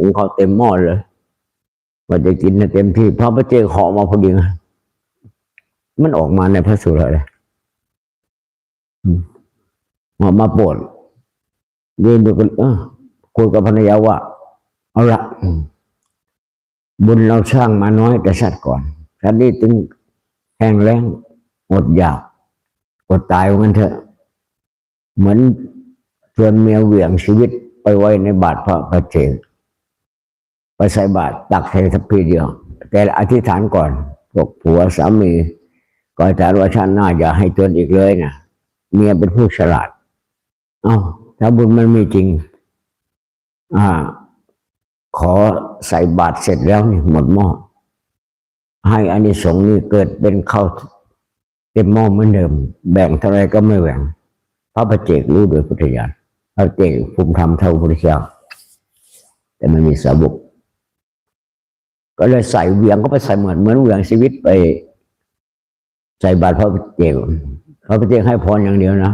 หุงข้าวเต็มหม้อเลยว่าจะกินเต็มที่พระประเจกเหาะมาพอดีมันออกมาในพระสูตรเลยมาปวดยืนดูกันคุยกับภรรยาว่าเอาละบุญเราสร้างมาน้อยแต่ชาติก่อนชาตินี้ถึงแห้งแล้งอดอยากอดตายว่างั้นเถอะเหมือนชวนเมียเหวี่ยงชีวิตไปไว้ในบาตรพระประเจกไปใส่บาตรตักเททัพพีเดียวแต่อธิษฐานก่อนบอกผัวสามีก่อนจะว่าชาติหน้าอย่าให้จนอีกเลยนะเมียเป็นผู้ฉลาดถ้าบุญมันมีจริงขอใส่บาตรเสร็จแล้วนี่หมดหม้อให้อานิสงส์นี่เกิดเป็นข้าวเต็มหม้อเหมือนเดิมแบ่งเท่าไรก็ไม่แบ่งพระประเจกรู้โดยพุทธญาณพระประเจกภูมิธรรมเท่าพุทธเจ้าแต่ไม่มีสาวกก็เลยใส่เวียงก็ไปใส่เหมือนเวียงชีวิตไปใส่บาตรพระประเจกให้พรอย่างเดียวนะ